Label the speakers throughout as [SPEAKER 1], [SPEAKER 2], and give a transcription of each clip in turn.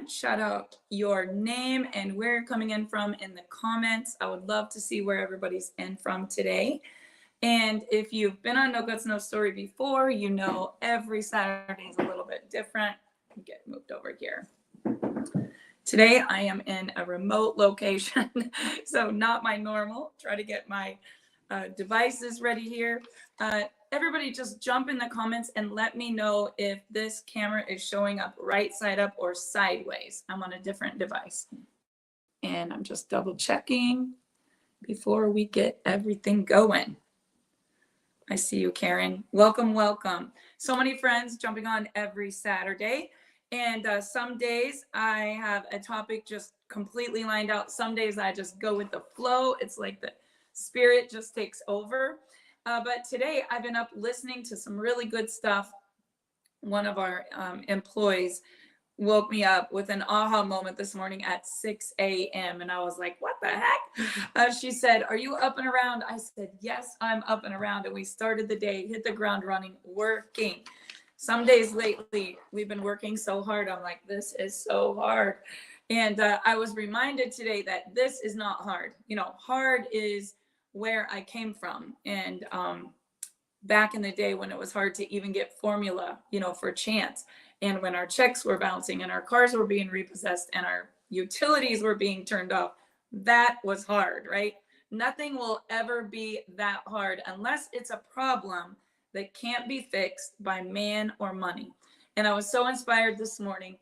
[SPEAKER 1] Shout out your name and where you're coming in from in the comments. I would love to see where everybody's in from today. And if you've been on No Guts, No Story before, you know every Saturday is a little bit different. Get moved over here. Today I am in a remote location, so not my normal. Try to get my devices ready here. Everybody just jump in the comments and let me know if this camera is showing up right side up or sideways. I'm on a different device. And I'm just double checking before we get everything going. I see you, Karen. Welcome, welcome. So many friends jumping on every Saturday. And some days I have a topic just completely lined out. Some days I just go with the flow. It's like the spirit just takes over. But today I've been up listening to some really good stuff. One of our employees woke me up with an aha moment this morning at 6 a.m. And I was like, what the heck? She said, are you up and around? I said, yes, I'm up and around. And we started the day, hit the ground running, working. Some days lately, we've been working so hard. I'm like, this is so hard. And I was reminded today that this is not hard. You know, hard is where I came from. And back in the day when it was hard to even get formula, you know, for chance. And when our checks were bouncing and our cars were being repossessed and our utilities were being turned off, that was hard, right? Nothing will ever be that hard unless it's a problem that can't be fixed by man or money. And I was so inspired this morning.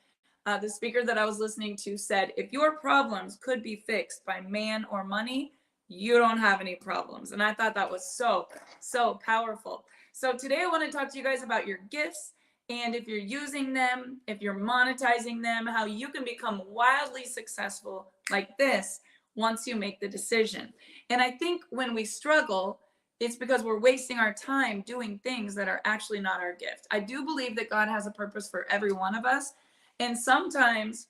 [SPEAKER 1] The speaker that I was listening to said, if your problems could be fixed by man or money, you don't have any problems. And I thought that was so powerful. So today I want to talk to you guys about your gifts and if you're using them, if you're monetizing them, how you can become wildly successful like this once you make the decision. And I think when we struggle, it's because we're wasting our time doing things that are actually not our gift. I do believe that God has a purpose for every one of us. And sometimes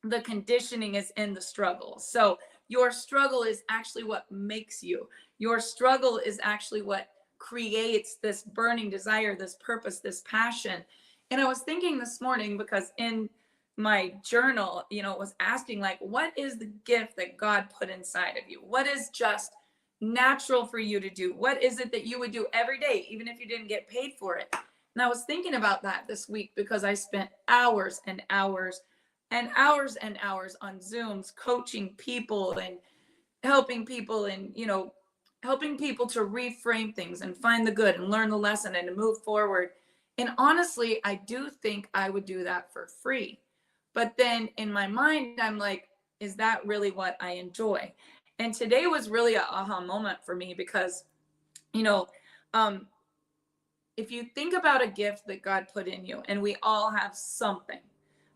[SPEAKER 1] the conditioning is in the struggle. So your struggle is actually what makes you. Your struggle is actually what creates this burning desire, this purpose, this passion. And I was thinking this morning because in my journal, you know, it was asking like, what is the gift that God put inside of you? What is just natural for you to do? What is it that you would do every day, even if you didn't get paid for it? And I was thinking about that this week because I spent hours and hours and hours and hours on Zooms coaching people and helping people and, you know, helping people to reframe things and find the good and learn the lesson and to move forward. And honestly, I do think I would do that for free. But then in my mind, I'm like, is that really what I enjoy? And today was really a aha moment for me because, you know, if you think about a gift that God put in you, and we all have something.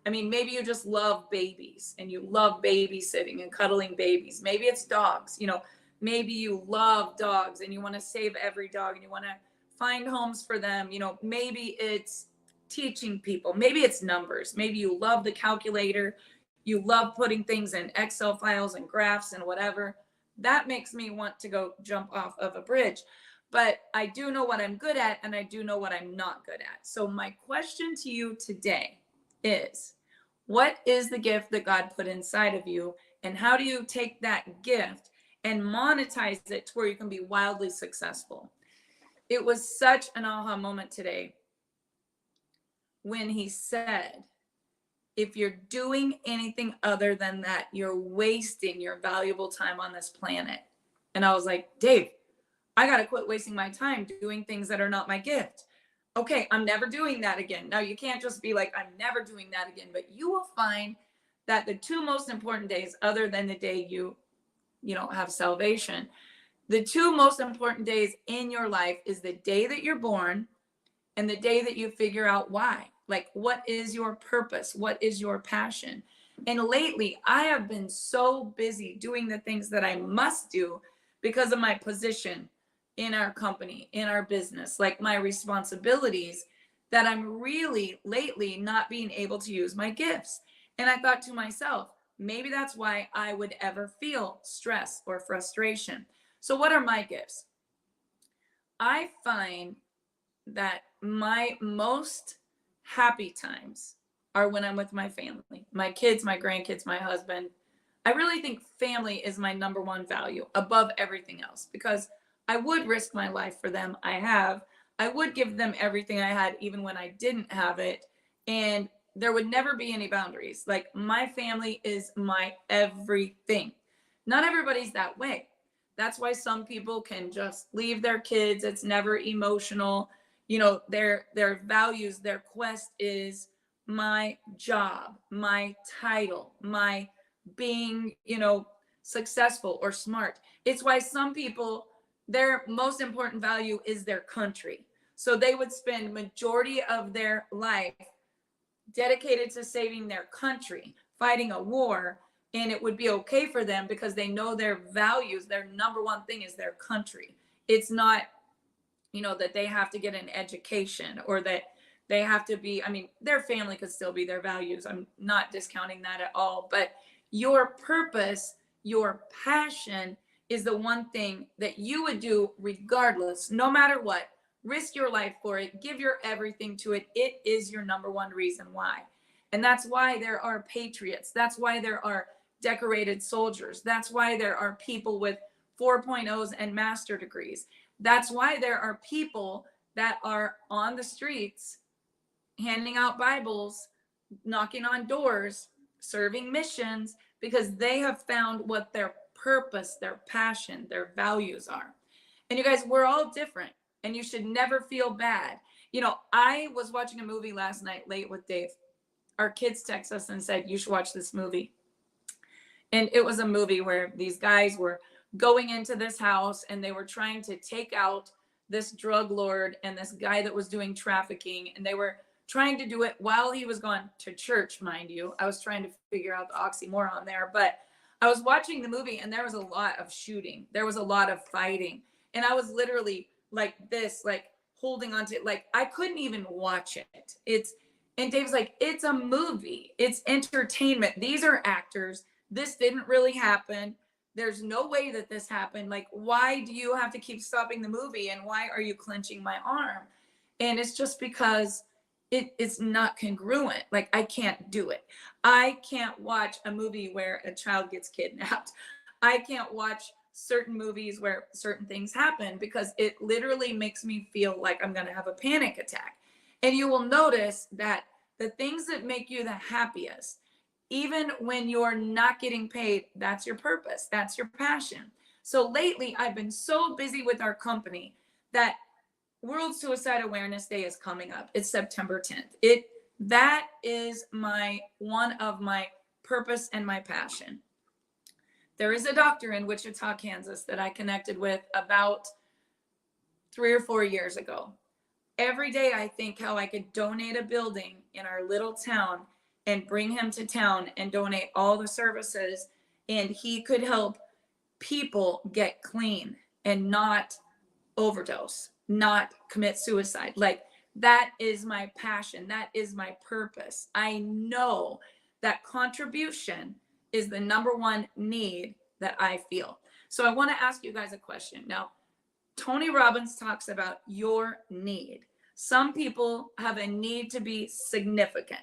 [SPEAKER 1] I mean, maybe you just love babies and you love babysitting and cuddling babies. Maybe it's dogs, you know, maybe you love dogs and you want to save every dog and you want to find homes for them. You know, maybe it's teaching people, maybe it's numbers. Maybe you love the calculator. You love putting things in Excel files and graphs and whatever. That makes me want to go jump off of a bridge. But I do know what I'm good at and I do know what I'm not good at. So my question to you today is, what is the gift that God put inside of you? And how do you take that gift and monetize it to where you can be wildly successful? It was such an aha moment today when he said, if you're doing anything other than that, you're wasting your valuable time on this planet. And I was like, Dave, I got to quit wasting my time doing things that are not my gift. Okay, I'm never doing that again. Now, you can't just be like, I'm never doing that again, but you will find that the two most important days, other than the day you know, have salvation, the two most important days in your life is the day that you're born and the day that you figure out why. Like, what is your purpose? What is your passion? And lately, I have been so busy doing the things that I must do because of my position in our company, in our business, like my responsibilities, that I'm really lately not being able to use my gifts. And I thought to myself, maybe that's why I would ever feel stress or frustration. So, what are my gifts? I find that my most happy times are when I'm with my family, my kids, my grandkids, my husband. I really think family is my number one value above everything else, because I would risk my life for them. I have. I would give them everything I had, even when I didn't have it. And there would never be any boundaries. Like, my family is my everything. Not everybody's that way. That's why some people can just leave their kids. It's never emotional. You know, their values, their quest is my job, my title, my being, successful or smart. It's why some people, their most important value is their country. So they would spend majority of their life dedicated to saving their country, fighting a war, and it would be okay for them because they know their values, their number one thing is their country. It's not, that they have to get an education or that they have to be, I mean, their family could still be their values. I'm not discounting that at all, but your purpose, your passion is the one thing that you would do regardless, no matter what. Risk your life for it, give your everything to it. It is your number one reason why. And that's why there are patriots. That's why there are decorated soldiers. That's why there are people with 4.0s and master degrees. That's why there are people that are on the streets handing out Bibles, knocking on doors, serving missions, because they have found what their purpose, their passion, their values are. And you guys, we're all different, and you should never feel bad. I was watching a movie last night late with Dave. Our kids text us and said, you should watch this movie. And it was a movie where these guys were going into this house and they were trying to take out this drug lord and this guy that was doing trafficking. And they were trying to do it while he was going to church, mind you. I was trying to figure out the oxymoron there, but I was watching the movie and there was a lot of shooting. There was a lot of fighting. And I was literally like this, like holding on to it. Like, I couldn't even watch it. And Dave's like, it's a movie. It's entertainment. These are actors. This didn't really happen. There's no way that this happened. Like, why do you have to keep stopping the movie? And why are you clenching my arm? And it's just because it's not congruent. Like, I can't do it. I can't watch a movie where a child gets kidnapped. I can't watch certain movies where certain things happen, because it literally makes me feel like I'm going to have a panic attack. And you will notice that the things that make you the happiest, even when you're not getting paid, that's your purpose. That's your passion. So lately, I've been so busy with our company that World Suicide Awareness Day is coming up. It's September 10th. That is one of my purpose and my passion. There is a doctor in Wichita, Kansas that I connected with about 3 or 4 years ago. Every day I think how I could donate a building in our little town and bring him to town and donate all the services, and he could help people get clean and not overdose, not commit suicide. Like, that is my passion. That is my purpose. I know that contribution is the number one need that I feel. So I want to ask you guys a question. Now, Tony Robbins talks about your need. Some people have a need to be significant.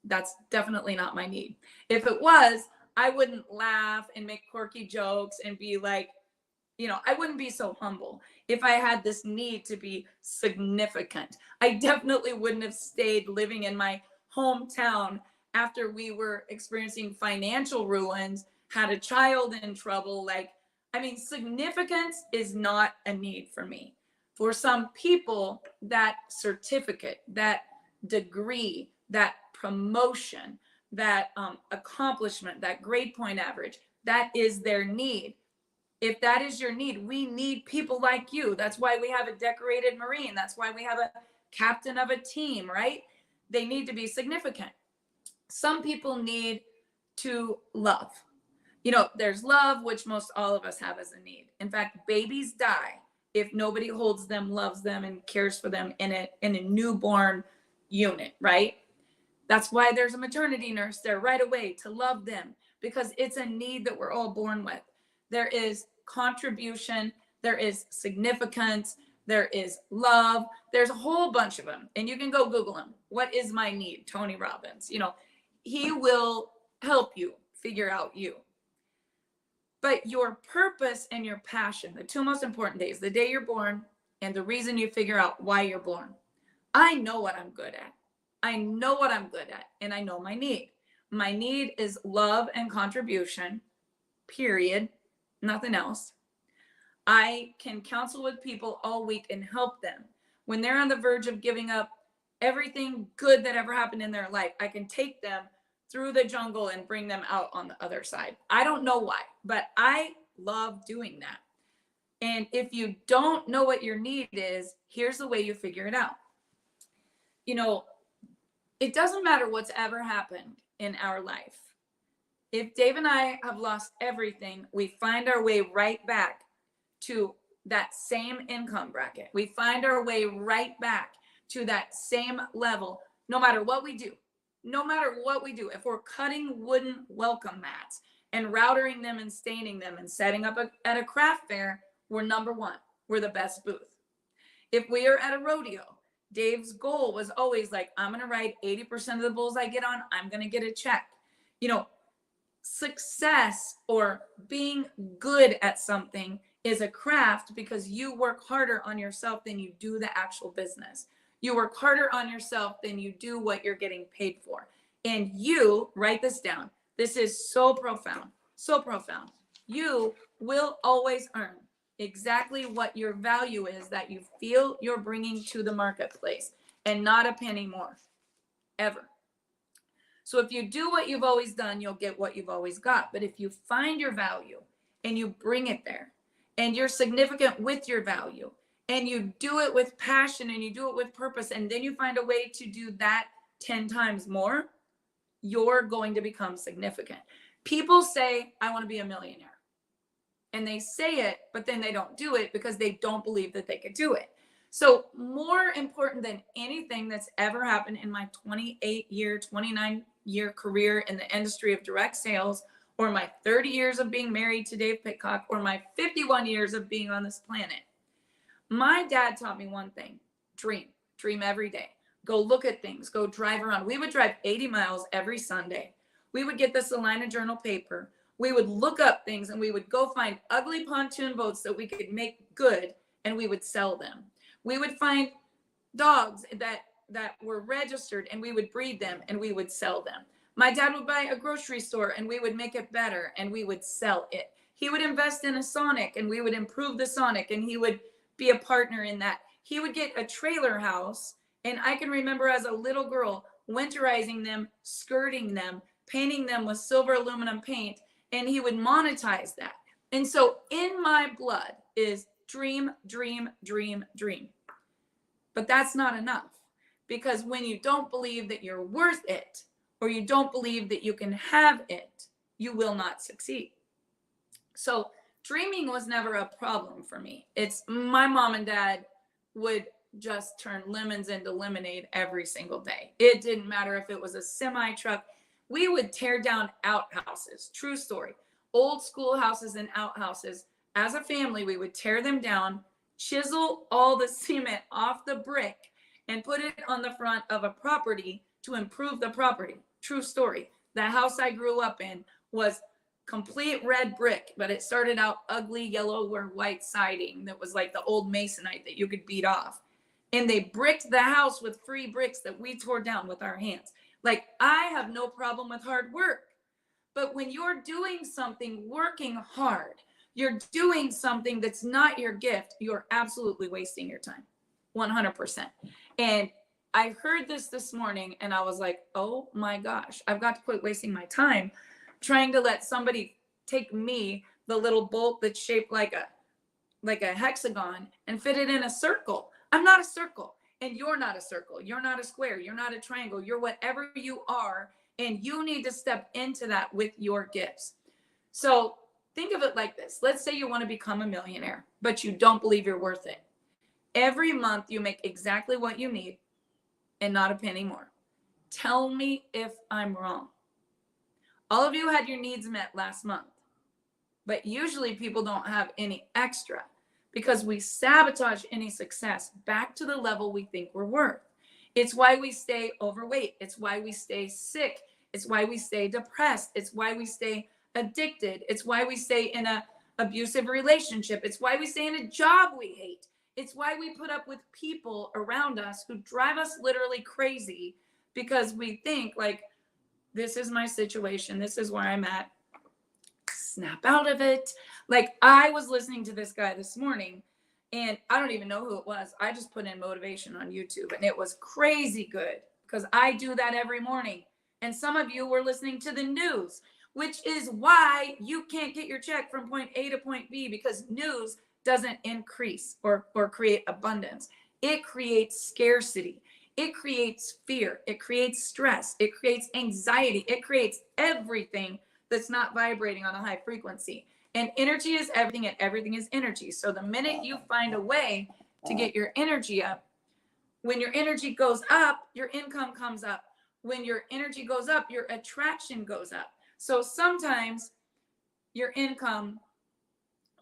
[SPEAKER 1] That's definitely not my need. If it was, I wouldn't laugh and make quirky jokes and be like, I wouldn't be so humble if I had this need to be significant. I definitely wouldn't have stayed living in my hometown after we were experiencing financial ruins, had a child in trouble. Significance is not a need for me. For some people, that certificate, that degree, that promotion, that accomplishment, that grade point average, that is their need. If that is your need, we need people like you. That's why we have a decorated Marine. That's why we have a captain of a team, right? They need to be significant. Some people need to love. There's love, which most all of us have as a need. In fact, babies die if nobody holds them, loves them, and cares for them in a newborn unit, right? That's why there's a maternity nurse there right away to love them, because it's a need that we're all born with. There is contribution, there is significance, there is love. There's a whole bunch of them, and you can go Google them. What is my need? Tony Robbins. He will help you figure out you. But your purpose and your passion, the two most important days, the day you're born and the reason you figure out why you're born. I know what I'm good at. I know what I'm good at, and I know my need. My need is love and contribution, period, nothing else. I can counsel with people all week and help them. When they're on the verge of giving up everything good that ever happened in their life, I can take them through the jungle and bring them out on the other side. I don't know why, but I love doing that. And if you don't know what your need is, here's the way you figure it out. It doesn't matter what's ever happened in our life. If Dave and I have lost everything, we find our way right back to that same income bracket. We find our way right back to that same level, no matter what we do. No matter what we do, if we're cutting wooden welcome mats and routering them and staining them and setting up at a craft fair, we're number one. We're the best booth. If we are at a rodeo, Dave's goal was always like, I'm going to ride 80% of the bulls I get on. I'm going to get a check. Success or being good at something is a craft because you work harder on yourself than you do the actual business. You work harder on yourself than you do what you're getting paid for. And you, write this down. This is so profound, so profound. You will always earn exactly what your value is that you feel you're bringing to the marketplace, and not a penny more, ever. So if you do what you've always done, you'll get what you've always got. But if you find your value and you bring it there, and you're significant with your value, and you do it with passion and you do it with purpose, and then you find a way to do that 10 times more, you're going to become significant. People say, I want to be a millionaire. And they say it, but then they don't do it because they don't believe that they could do it. So more important than anything that's ever happened in my 29-year career in the industry of direct sales, or my 30 years of being married to Dave Pitcock, or my 51 years of being on this planet, my dad taught me one thing: dream every day. Go look at things, go drive around. We would drive 80 miles every Sunday. We would get the Salina Journal paper. We would look up things, and we would go find ugly pontoon boats that we could make good, and we would sell them. We would find dogs that were registered, and we would breed them, and we would sell them. My dad would buy a grocery store, and we would make it better, and we would sell it. He would invest in a Sonic, and we would improve the Sonic, and he would be a partner in that. He would get a trailer house, and I can remember as a little girl winterizing them, skirting them, painting them with silver aluminum paint, and he would monetize that. And so in my blood is dream, dream, dream, dream. But that's not enough, because when you don't believe that you're worth it, or you don't believe that you can have it, you will not succeed. So dreaming was never a problem for me. It's my mom and dad would just turn lemons into lemonade every single day. It didn't matter if it was a semi truck. We would tear down outhouses. True story. Old school houses and outhouses. As a family, we would tear them down, chisel all the cement off the brick, and put it on the front of a property to improve the property. True story. The house I grew up in was complete red brick, but it started out ugly yellow or white siding that was like the old masonite that you could beat off. And they bricked the house with free bricks that we tore down with our hands. Like, I have no problem with hard work. But when you're doing something, working hard, you're doing something that's not your gift, you're absolutely wasting your time. 100%. And I heard this morning, and I was like, oh my gosh, I've got to quit wasting my time trying to let somebody take me, the little bolt that's shaped like a hexagon, and fit it in a circle. I'm not a circle, and you're not a circle. You're not a square. You're not a triangle. You're whatever you are, and you need to step into that with your gifts. So think of it like this. Let's say you want to become a millionaire, but you don't believe you're worth it. Every month you make exactly what you need and not a penny more. Tell me if I'm wrong. All of you had your needs met last month, but usually people don't have any extra because we sabotage any success back to the level we think we're worth. It's why we stay overweight. It's why we stay sick. It's why we stay depressed. It's why we stay addicted. It's why we stay in a abusive relationship. It's why we stay in a job we hate. It's why we put up with people around us who drive us literally crazy, because we think like, this is my situation. This is where I'm at. Snap out of it. Like, I was listening to this guy this morning, and I don't even know who it was. I just put in motivation on YouTube, and it was crazy good, because I do that every morning. And some of you were listening to the news, which is why you can't get your check from point A to point B, because news doesn't increase or create abundance. It creates scarcity. It creates fear. It creates stress. It creates anxiety. It creates everything that's not vibrating on a high frequency. And energy is everything, and everything is energy. So the minute you find a way to get your energy up, when your energy goes up, your income comes up. When your energy goes up, your attraction goes up. So sometimes your income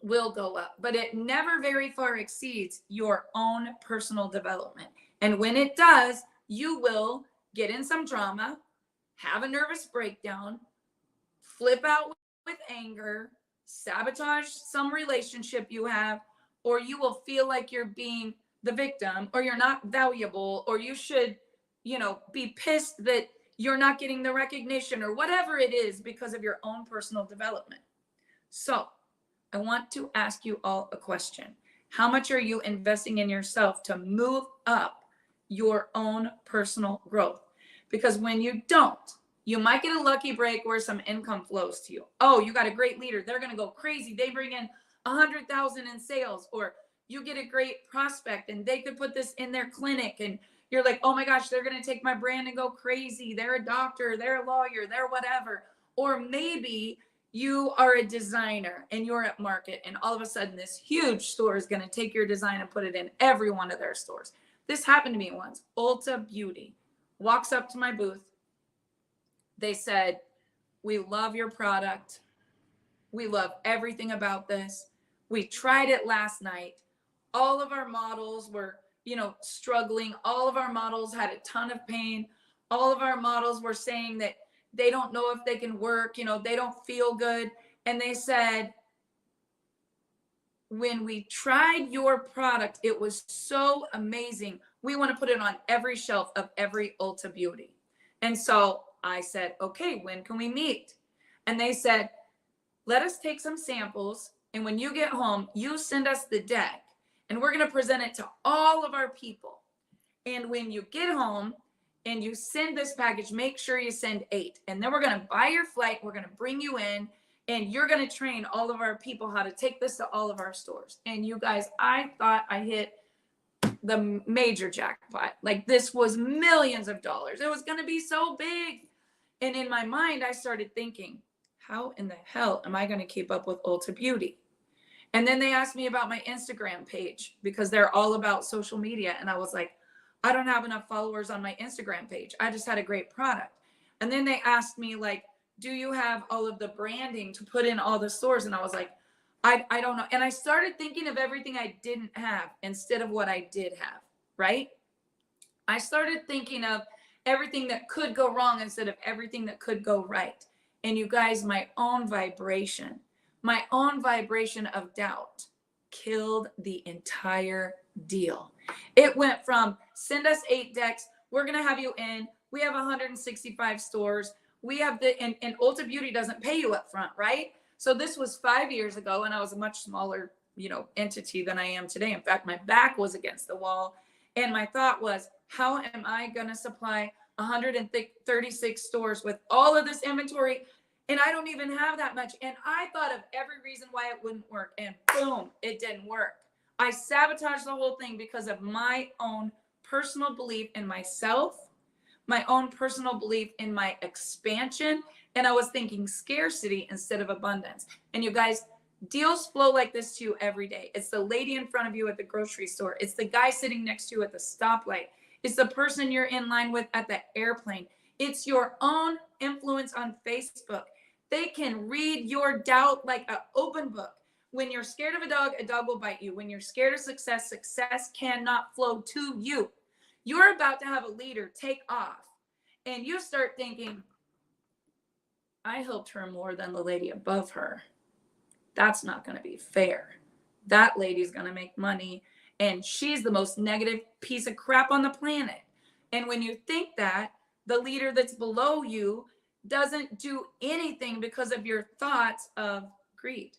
[SPEAKER 1] will go up, but it never very far exceeds your own personal development. And when it does, you will get in some drama, have a nervous breakdown, flip out with anger, sabotage some relationship you have, or you will feel like you're being the victim, or you're not valuable, or you should, be pissed that you're not getting the recognition, or whatever it is, because of your own personal development. So I want to ask you all a question. How much are you investing in yourself to move up your own personal growth? Because when you don't, you might get a lucky break where some income flows to you. Oh, you got a great leader. They're going to go crazy. They bring in 100,000 in sales. Or you get a great prospect and they could put this in their clinic, and you're like, oh my gosh, they're going to take my brand and go crazy. They're a doctor, they're a lawyer, they're whatever. Or maybe you are a designer and you're at market, and all of a sudden this huge store is going to take your design and put it in every one of their stores. This happened to me once. Ulta Beauty walks up to my booth. They said, we love your product. We love everything about this. We tried it last night. All of our models were, struggling. All of our models had a ton of pain. All of our models were saying that they don't know if they can work, they don't feel good. And they said, when we tried your product, it was so amazing. We want to put it on every shelf of every Ulta Beauty. And so I said, okay, when can we meet? And they said, let us take some samples. And when you get home, you send us the deck, and we're going to present it to all of our people. And when you get home and you send this package, make sure you send 8. And then we're going to buy your flight. We're going to bring you in, and you're going to train all of our people how to take this to all of our stores. And you guys, I thought I hit the major jackpot. Like, this was millions of dollars. It was going to be so big. And in my mind, I started thinking, how in the hell am I going to keep up with Ulta Beauty? And then they asked me about my Instagram page, because they're all about social media. And I was like, I don't have enough followers on my Instagram page. I just had a great product. And then they asked me, like, do you have all of the branding to put in all the stores? And I was like, I don't know. And I started thinking of everything I didn't have instead of what I did have, right? I started thinking of everything that could go wrong instead of everything that could go right. And you guys, my own vibration of doubt killed the entire deal. It went from, send us 8 decks. We're going to have you in. We have 165 stores. We have and Ulta Beauty doesn't pay you up front, right? So this was 5 years ago, and I was a much smaller, entity than I am today. In fact, my back was against the wall. And my thought was, how am I going to supply 136 stores with all of this inventory? And I don't even have that much. And I thought of every reason why it wouldn't work. And boom, it didn't work. I sabotaged the whole thing because of my own personal belief in myself, my own personal belief in my expansion. And I was thinking scarcity instead of abundance. And you guys, deals flow like this to you every day. It's the lady in front of you at the grocery store. It's the guy sitting next to you at the stoplight. It's the person you're in line with at the airplane. It's your own influence on Facebook. They can read your doubt like an open book. When you're scared of a dog will bite you. When you're scared of success, success cannot flow to you. You're about to have a leader take off, and you start thinking, I helped her more than the lady above her. That's not going to be fair. That lady's going to make money, and she's the most negative piece of crap on the planet. And when you think that, the leader that's below you doesn't do anything because of your thoughts of greed,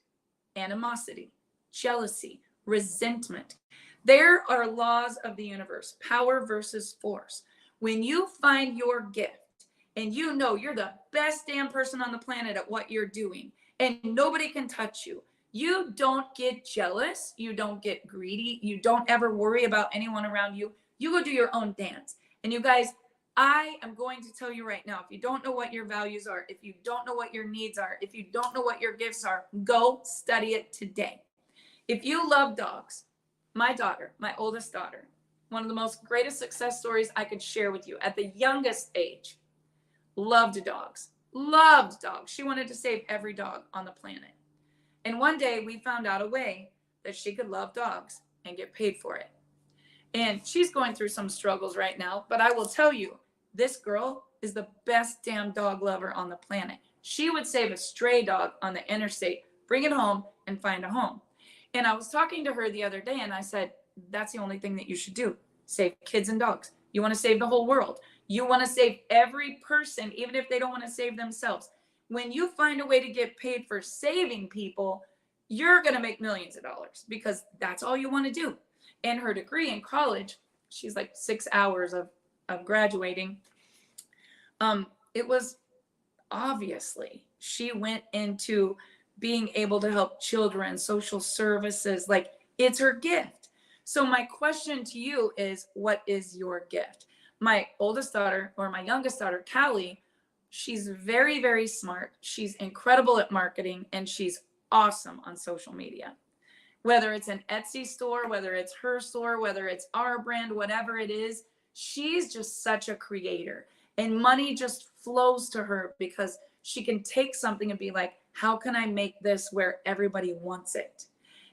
[SPEAKER 1] animosity, jealousy, resentment. There are laws of the universe, power versus force. When you find your gift and you know you're the best damn person on the planet at what you're doing and nobody can touch you, you don't get jealous, you don't get greedy, you don't ever worry about anyone around you. You go do your own dance. And you guys, I am going to tell you right now, if you don't know what your values are, if you don't know what your needs are, if you don't know what your gifts are, go study it today. If you love dogs, my daughter, my oldest daughter, one of the most greatest success stories I could share with you at the youngest age, loved dogs. She wanted to save every dog on the planet. And one day we found out a way that she could love dogs and get paid for it. And she's going through some struggles right now, but I will tell you, this girl is the best damn dog lover on the planet. She would save a stray dog on the interstate, bring it home, and find a home. And I was talking to her the other day, and I said, that's the only thing that you should do. Save kids and dogs. You want to save the whole world. You want to save every person, even if they don't want to save themselves. When you find a way to get paid for saving people, you're going to make millions of dollars because that's all you want to do. And her degree in college, she's like 6 hours of graduating. It was obviously, she went into being able to help children, social services, like it's her gift. So my question to you is, what is your gift? My oldest daughter, or my youngest daughter, Callie, she's very, very smart. She's incredible at marketing, and she's awesome on social media. Whether it's an Etsy store, whether it's her store, whether it's our brand, whatever it is, she's just such a creator. And money just flows to her because she can take something and be like, how can I make this where everybody wants it?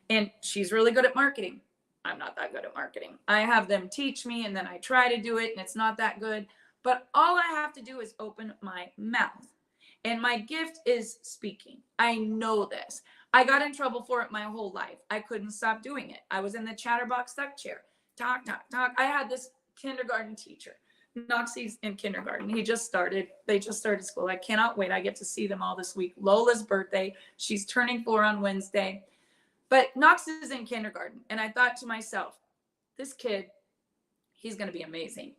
[SPEAKER 1] And she's really good at marketing. I'm not that good at marketing. I have them teach me, and then I try to do it, and it's not that good. But all I have to do is open my mouth. And my gift is speaking. I know this. I got in trouble for it my whole life. I couldn't stop doing it. I was in the chatterbox duck chair. Talk, talk, talk. I had this kindergarten teacher. Noxie's in kindergarten. They just started school. I cannot wait. I get to see them all this week. Lola's birthday. She's turning 4 on Wednesday. But Knox is in kindergarten. And I thought to myself, this kid, he's going to be amazing.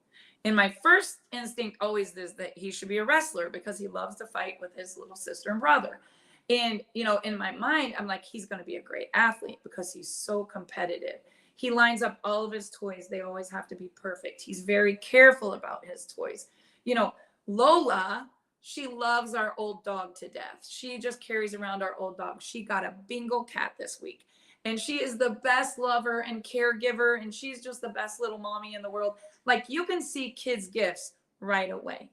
[SPEAKER 1] And my first instinct always is that he should be a wrestler because he loves to fight with his little sister and brother. And, you know, in my mind, I'm like, he's going to be a great athlete because he's so competitive. He lines up all of his toys. They always have to be perfect. He's very careful about his toys. You know, Lola, she loves our old dog to death. She just carries around our old dog. She got a Bengal cat this week. And she is the best lover and caregiver. And she's just the best little mommy in the world. Like, you can see kids' gifts right away.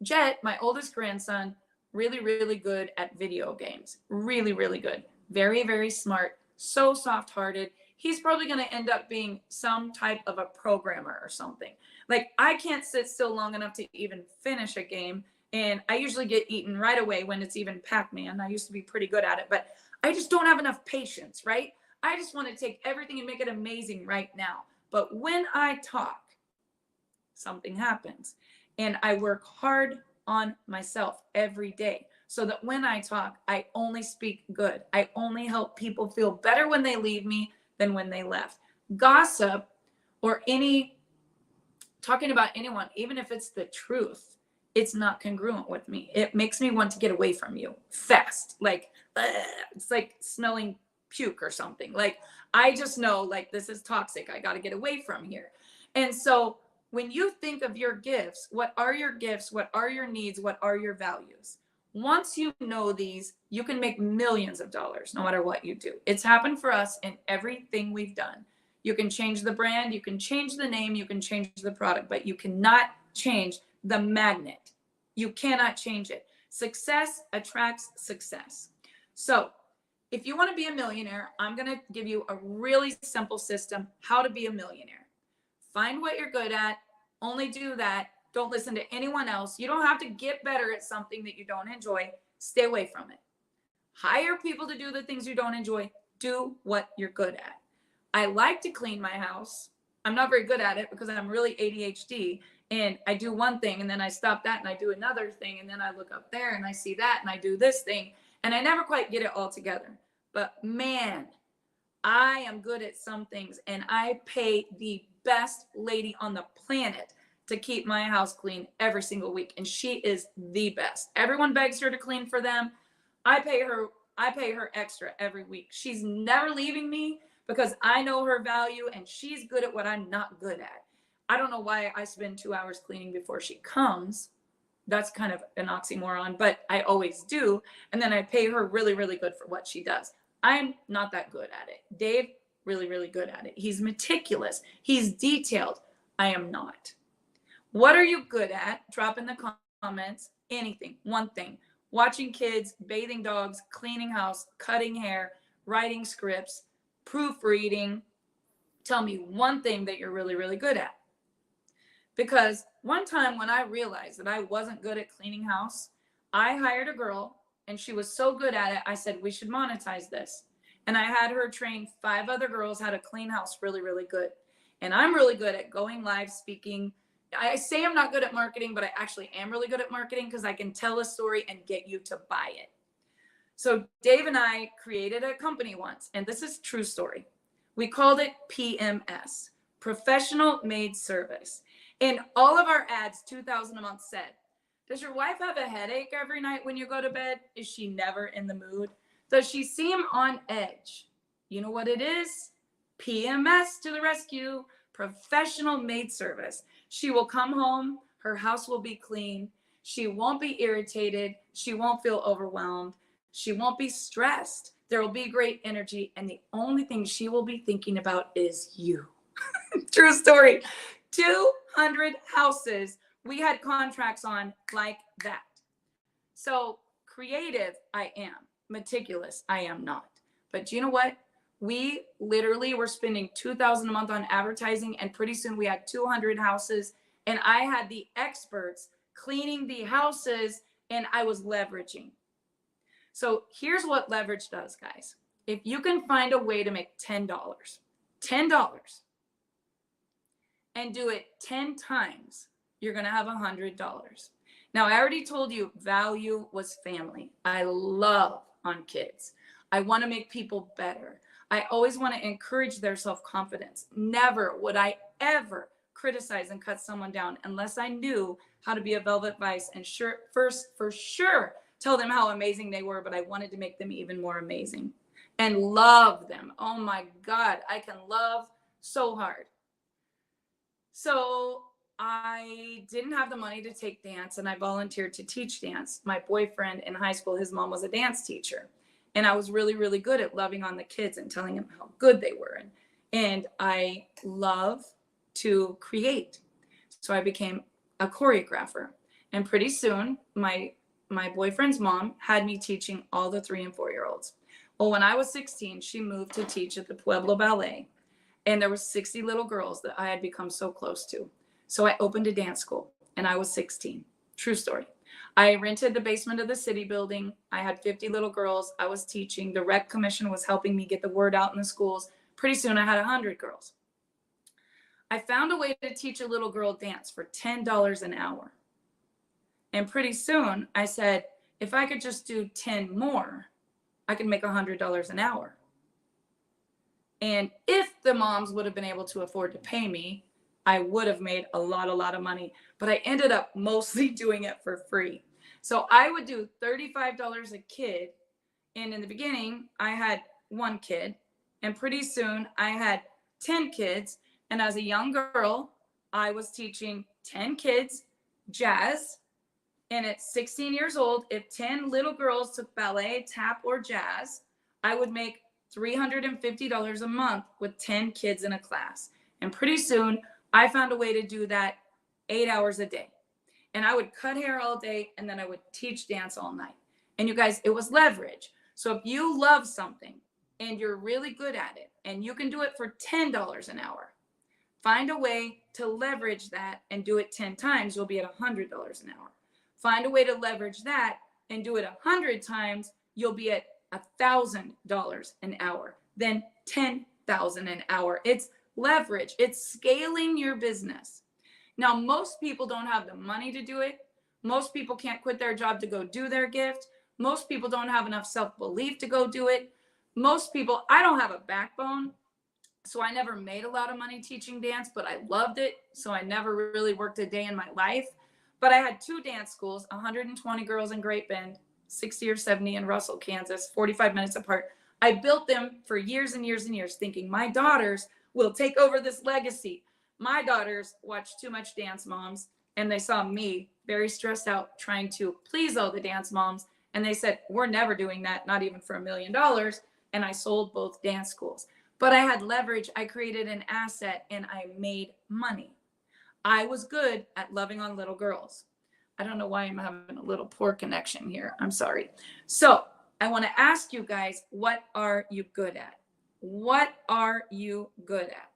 [SPEAKER 1] Jet, my oldest grandson, really, really good at video games. Really, really good. Very, very smart. So soft-hearted. He's probably going to end up being some type of a programmer or something. Like, I can't sit still long enough to even finish a game. And I usually get eaten right away when it's even Pac-Man. I used to be pretty good at it, but I just don't have enough patience, right? I just want to take everything and make it amazing right now. But when I talk, something happens. And I work hard on myself every day so that when I talk, I only speak good. I only help people feel better when they leave me than when they left. Gossip or talking about anyone, even if it's the truth, it's not congruent with me. It makes me want to get away from you fast. Like, it's like smelling puke or something. Like, I just know, like, this is toxic. I got to get away from here. And so when you think of your gifts, what are your gifts? What are your needs? What are your values? Once you know these, you can make millions of dollars no matter what you do. It's happened for us in everything we've done. You can change the brand, you can change the name, you can change the product, but you cannot change the magnet. You cannot change it. Success attracts success. So if you want to be a millionaire, I'm going to give you a really simple system how to be a millionaire. Find what you're good at, only do that. Don't listen to anyone else. You don't have to get better at something that you don't enjoy. Stay away from it. Hire people to do the things you don't enjoy. Do what you're good at. I like to clean my house. I'm not very good at it because I'm really ADHD, and I do one thing and then I stop that and I do another thing, and then I look up there and I see that and I do this thing, and I never quite get it all together. But man, I am good at some things, and I pay the best lady on the planet to keep my house clean every single week, and she is the best. Everyone begs her to clean for them. I pay her extra every week. She's never leaving me because I know her value, and she's good at what I'm not good at. I don't know why I spend 2 hours cleaning before she comes. That's kind of an oxymoron, but I always do. And then I pay her really, really good for what she does. I'm not that good at it. Dave, really, really good at it. He's meticulous. He's detailed. I am not. What are you good at? Drop in the comments. Anything. One thing. Watching kids, bathing dogs, cleaning house, cutting hair, writing scripts, proofreading. Tell me one thing that you're really, really good at. Because one time when I realized that I wasn't good at cleaning house, I hired a girl, and she was so good at it, I said, we should monetize this. And I had her train 5 other girls how to clean house really, really good. And I'm really good at going live, speaking. I say I'm not good at marketing, but I actually am really good at marketing because I can tell a story and get you to buy it. So Dave and I created a company once, and this is a true story. We called it PMS, Professional Maid Service. And all of our ads, 2,000 a month, said, does your wife have a headache every night when you go to bed? Is she never in the mood? Does she seem on edge? You know what it is? PMS to the rescue, Professional Maid Service. She will come home, her house will be clean, she won't be irritated, she won't feel overwhelmed, she won't be stressed, there will be great energy, and the only thing she will be thinking about is you. True story. 200 houses we had contracts on like that. So creative, I am. Meticulous, I am not. But do you know what? We literally were spending $2,000 a month on advertising, and pretty soon we had 200 houses, and I had the experts cleaning the houses, and I was leveraging. So here's what leverage does, guys. If you can find a way to make $10, and do it 10 times, you're going to have $100. Now, I already told you value was family. I love on kids. I want to make people better. I always want to encourage their self-confidence. Never would I ever criticize and cut someone down unless I knew how to be a velvet vice and for sure tell them how amazing they were, but I wanted to make them even more amazing and love them. Oh my God, I can love so hard. So I didn't have the money to take dance, and I volunteered to teach dance. My boyfriend in high school, his mom was a dance teacher, and I was really, really good at loving on the kids and telling them how good they were. And I love to create. So I became a choreographer. And pretty soon, my boyfriend's mom had me teaching all the 3 and 4-year-olds. Well, when I was 16, she moved to teach at the Pueblo Ballet. And there were 60 little girls that I had become so close to. So I opened a dance school, and I was 16. True story. I rented the basement of the city building. I had 50 little girls. I was teaching. The rec commission was helping me get the word out in the schools. Pretty soon I had 100 girls. I found a way to teach a little girl dance for $10 an hour. And pretty soon I said, if I could just do 10 more, I could make $100 an hour. And if the moms would have been able to afford to pay me, I would have made a lot of money, but I ended up mostly doing it for free. So I would do $35 a kid. And in the beginning, I had 1 kid, and pretty soon I had 10 kids. And as a young girl, I was teaching 10 kids jazz. And at 16 years old, if 10 little girls took ballet, tap, or jazz, I would make $350 a month with 10 kids in a class. And pretty soon, I found a way to do that 8 hours a day. And I would cut hair all day, and then I would teach dance all night. And you guys, it was leverage. So if you love something and you're really good at it and you can do it for $10 an hour, find a way to leverage that and do it 10 times, you'll be at $100 an hour. Find a way to leverage that and do it 100 times, you'll be at $1,000 an hour, then $10,000 an hour. It's leverage. It's scaling your business. Now, most people don't have the money to do it. Most people can't quit their job to go do their gift. Most people don't have enough self-belief to go do it. Most people, I don't have a backbone. So I never made a lot of money teaching dance, but I loved it. So I never really worked a day in my life. But I had 2 dance schools, 120 girls in Great Bend, 60 or 70 in Russell, Kansas, 45 minutes apart. I built them for years and years and years, thinking my daughters will take over this legacy. My daughters watched too much Dance Moms, and they saw me very stressed out trying to please all the dance moms. And they said, we're never doing that, not even for $1 million. And I sold both dance schools. But I had leverage. I created an asset and I made money. I was good at loving on little girls. I don't know why I'm having a little poor connection here. I'm sorry. So I want to ask you guys, what are you good at? What are you good at?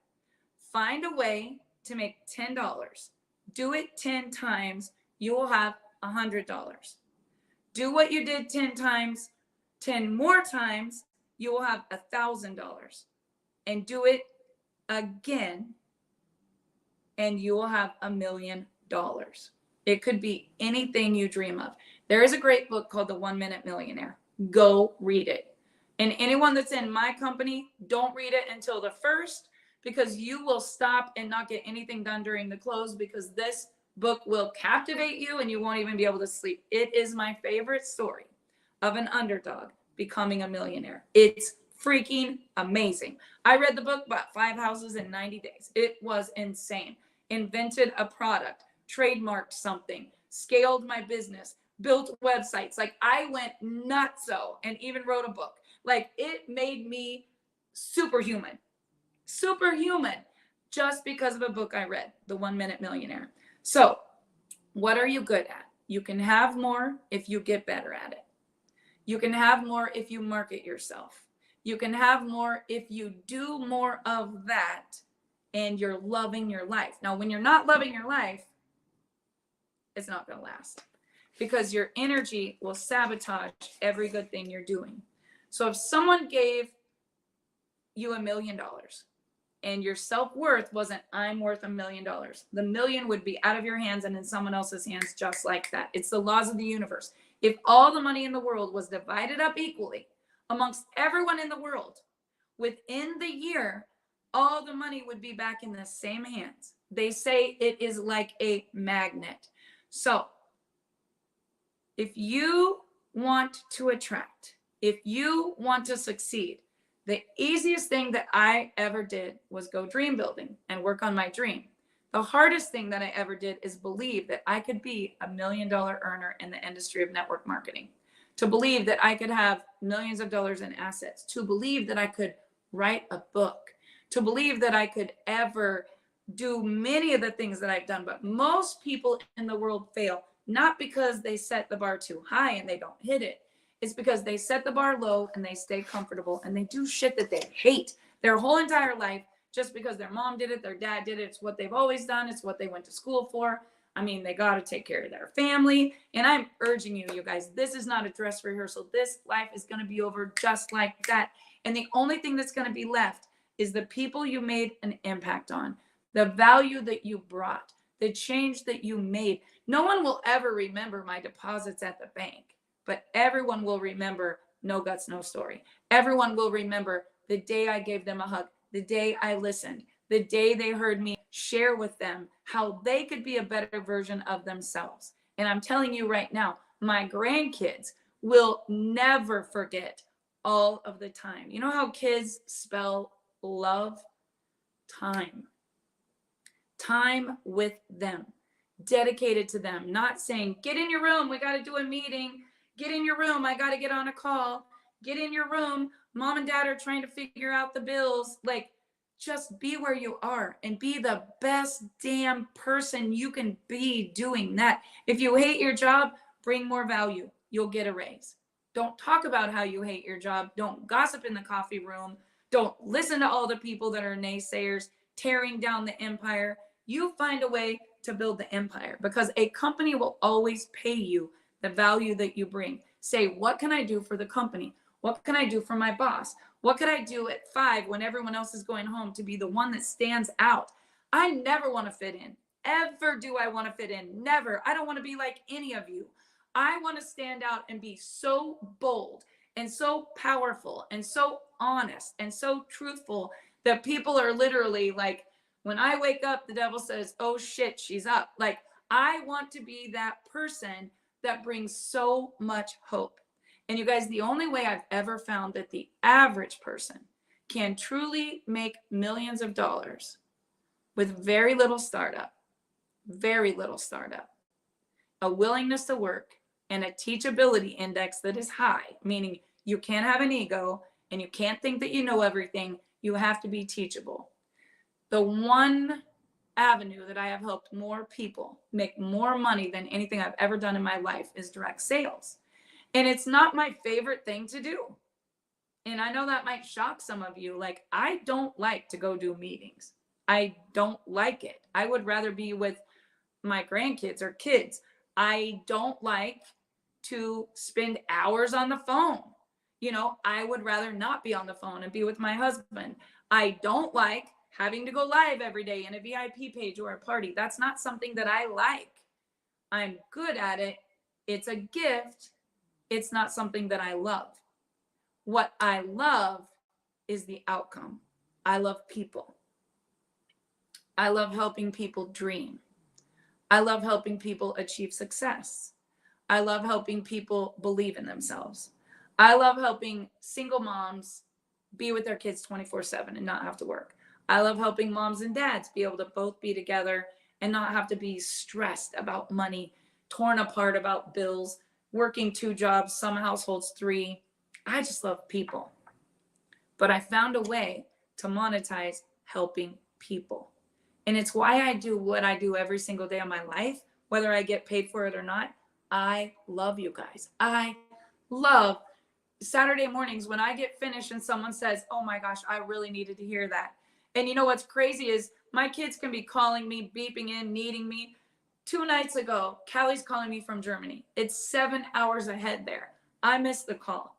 [SPEAKER 1] Find a way to make $10. Do it 10 times. You will have $100. Do what you did 10 times, 10 more times, you will have $1,000. And do it again, and you will have $1 million. It could be anything you dream of. There is a great book called The 1 Minute Millionaire. Go read it. And anyone that's in my company, don't read it until the first, because you will stop and not get anything done during the close, because this book will captivate you and you won't even be able to sleep. It is my favorite story of an underdog becoming a millionaire. It's freaking amazing. I read the book, bought 5 houses in 90 days. It was insane. Invented a product, trademarked something, scaled my business, built websites. Like, I went nutso and even wrote a book. Like, it made me superhuman just because of a book I read, The 1 Minute Millionaire. So what are you good at? You can have more if you get better at it. You can have more if you market yourself. You can have more if you do more of that and you're loving your life. Now, when you're not loving your life, it's not going to last, because your energy will sabotage every good thing you're doing. So if someone gave you $1 million and your self-worth wasn't, I'm worth $1 million, the million would be out of your hands and in someone else's hands, just like that. It's the laws of the universe. If all the money in the world was divided up equally amongst everyone in the world, within the year, all the money would be back in the same hands. They say it is like a magnet. So if you want to attract, if you want to succeed, the easiest thing that I ever did was go dream building and work on my dream. The hardest thing that I ever did is believe that I could be $1 million earner in the industry of network marketing, to believe that I could have millions of dollars in assets, to believe that I could write a book, to believe that I could ever do many of the things that I've done. But most people in the world fail, not because they set the bar too high and they don't hit it. It's because they set the bar low and they stay comfortable and they do shit that they hate their whole entire life, just because their mom did it, their dad did it. It's what they've always done. It's what they went to school for. I mean, they got to take care of their family. And I'm urging you, you guys, this is not a dress rehearsal. This life is going to be over just like that. And the only thing that's going to be left is the people you made an impact on, the value that you brought, the change that you made. No one will ever remember my deposits at the bank, but everyone will remember No Guts, No Story. Everyone will remember the day I gave them a hug, the day I listened, the day they heard me share with them how they could be a better version of themselves. And I'm telling you right now, my grandkids will never forget all of the time. You know how kids spell love? Time. Time with them, dedicated to them, not saying, get in your room, we got to do a meeting. Get in your room, I got to get on a call. Get in your room, mom and dad are trying to figure out the bills. Like, just be where you are and be the best damn person you can be doing that. If you hate your job, bring more value. You'll get a raise. Don't talk about how you hate your job. Don't gossip in the coffee room. Don't listen to all the people that are naysayers tearing down the empire. You find a way to build the empire, because a company will always pay you the value that you bring. Say, what can I do for the company? What can I do for my boss? What could I do at 5 when everyone else is going home to be the one that stands out? I never want to fit in. Ever do I want to fit in? Never. I don't want to be like any of you. I want to stand out and be so bold and so powerful and so honest and so truthful that people are literally like, when I wake up, the devil says, oh shit, she's up. Like, I want to be that person that brings so much hope. And you guys, the only way I've ever found that the average person can truly make millions of dollars with very little startup, a willingness to work, and a teachability index that is high, meaning you can't have an ego and you can't think that you know everything. You have to be teachable. The one avenue that I have helped more people make more money than anything I've ever done in my life is direct sales. And it's not my favorite thing to do. And I know that might shock some of you. Like, I don't like to go do meetings. I don't like it. I would rather be with my grandkids or kids. I don't like to spend hours on the phone. You know, I would rather not be on the phone and be with my husband. I don't like having to go live every day in a VIP page or a party. That's not something that I like. I'm good at it. It's a gift. It's not something that I love. What I love is the outcome. I love people. I love helping people dream. I love helping people achieve success. I love helping people believe in themselves. I love helping single moms be with their kids 24/7 and not have to work. I love helping moms and dads be able to both be together and not have to be stressed about money, torn apart about bills, working 2 jobs, some households 3. I just love people. But I found a way to monetize helping people. And it's why I do what I do every single day of my life, whether I get paid for it or not. I love you guys. I love Saturday mornings when I get finished and someone says, oh my gosh, I really needed to hear that. And you know what's crazy is my kids can be calling me, beeping in, needing me. 2 nights ago, Callie's calling me from Germany. It's 7 hours ahead there. I missed the call.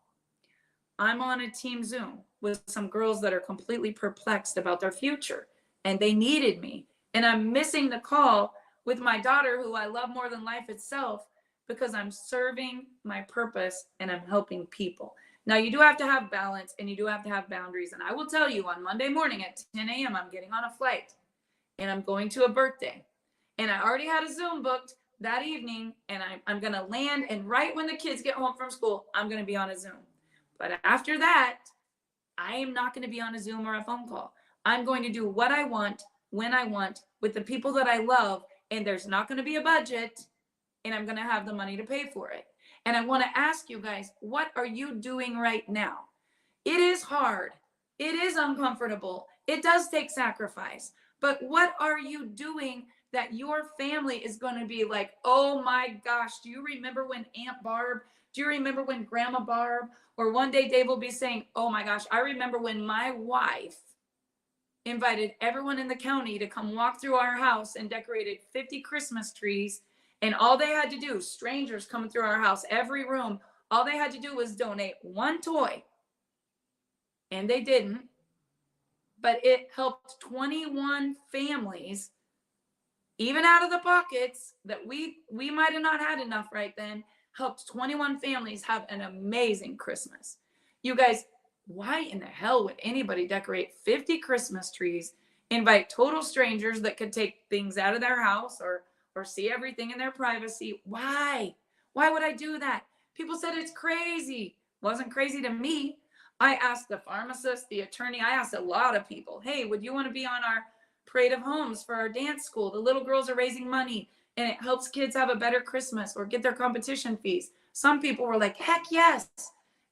[SPEAKER 1] I'm on a team Zoom with some girls that are completely perplexed about their future, and they needed me. And I'm missing the call with my daughter, who I love more than life itself, because I'm serving my purpose and I'm helping people. Now, you do have to have balance and you do have to have boundaries. And I will tell you, on Monday morning at 10 a.m., I'm getting on a flight and I'm going to a birthday. And I already had a Zoom booked that evening, and I'm going to land. And right when the kids get home from school, I'm going to be on a Zoom. But after that, I am not going to be on a Zoom or a phone call. I'm going to do what I want, when I want, with the people that I love. And there's not going to be a budget, and I'm going to have the money to pay for it. And I want to ask you guys, what are you doing right now? It is hard. It is uncomfortable. It does take sacrifice. But what are you doing that your family is going to be like, oh my gosh, do you remember when Aunt Barb? Do you remember when Grandma Barb? Or one day Dave will be saying, oh my gosh, I remember when my wife invited everyone in the county to come walk through our house and decorated 50 Christmas trees. And all they had to do, strangers coming through our house, every room, all they had to do was donate one toy. And they didn't. But it helped 21 families, even out of the pockets that we might have not had enough right then, helped 21 families have an amazing Christmas. You guys, why in the hell would anybody decorate 50 Christmas trees, invite total strangers that could take things out of their house or see everything in their privacy? Why? Why would I do that? People said it's crazy. Wasn't crazy to me. I asked the pharmacist, the attorney, I asked a lot of people, hey, would you want to be on our parade of homes for our dance school? The little girls are raising money and it helps kids have a better Christmas or get their competition fees. Some people were like, heck yes.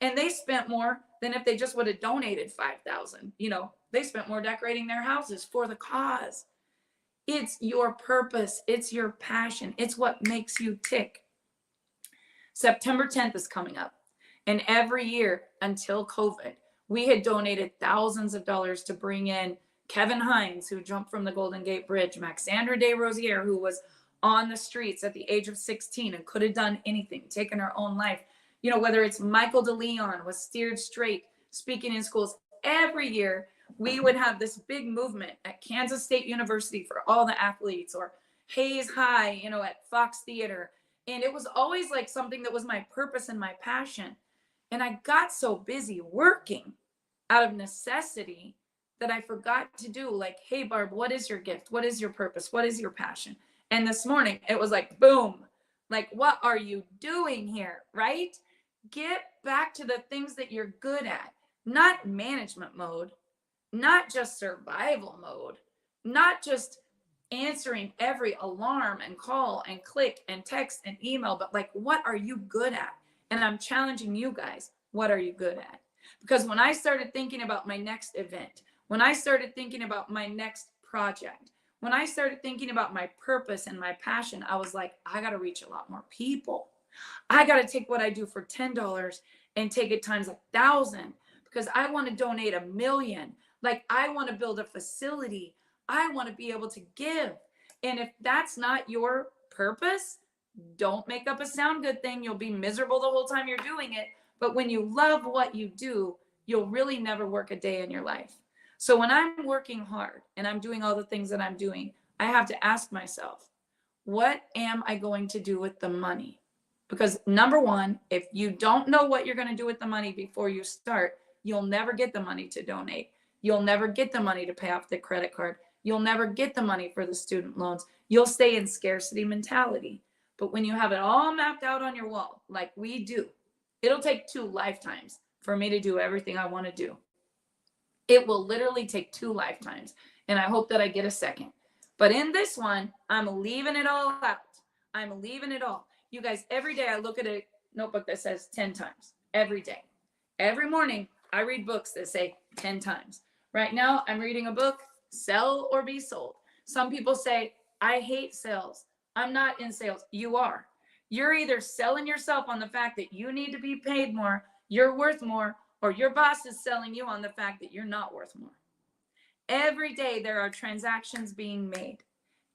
[SPEAKER 1] And they spent more than if they just would have donated $5,000. You know, they spent more decorating their houses for the cause. It's your purpose. It's your passion. It's what makes you tick. September 10th is coming up. And every year until COVID, we had donated thousands of dollars to bring in Kevin Hines, who jumped from the Golden Gate Bridge, Maxandra DesRosiers, who was on the streets at the age of 16 and could have done anything, taken her own life. You know, whether it's Michael DeLeon was Steered Straight, speaking in schools. Every year, we would have this big movement at Kansas State University for all the athletes, or Hayes High, you know, at Fox Theater. And it was always like something that was my purpose and my passion. And I got so busy working out of necessity that I forgot to do, like, hey, Barb, what is your gift? What is your purpose? What is your passion? And this morning it was like, boom, like, what are you doing here, right? Get back to the things that you're good at, not management mode, not just survival mode, not just answering every alarm and call and click and text and email, but like, what are you good at? And I'm challenging you guys, what are you good at? Because when I started thinking about my next event, when I started thinking about my next project, when I started thinking about my purpose and my passion, I was like, I got to reach a lot more people. I got to take what I do for $10 and take it times 1,000, because I want to donate 1 million. Like, I want to build a facility. I want to be able to give. And if that's not your purpose, don't make up a sound good thing. You'll be miserable the whole time you're doing it. But when you love what you do, you'll really never work a day in your life. So when I'm working hard and I'm doing all the things that I'm doing, I have to ask myself, what am I going to do with the money? Because number one, if you don't know what you're going to do with the money before you start, you'll never get the money to donate. You'll never get the money to pay off the credit card. You'll never get the money for the student loans. You'll stay in scarcity mentality. But when you have it all mapped out on your wall, like we do, it'll take 2 lifetimes for me to do everything I want to do. It will literally take 2 lifetimes. And I hope that I get a second. But in this one, I'm leaving it all out. I'm leaving it all. You guys, every day I look at a notebook that says 10 times. Every day. Every morning, I read books that say 10 times. Right now, I'm reading a book, Sell or Be Sold. Some people say, I hate sales. I'm not in sales. You are. You're either selling yourself on the fact that you need to be paid more, you're worth more, or your boss is selling you on the fact that you're not worth more. Every day there are transactions being made.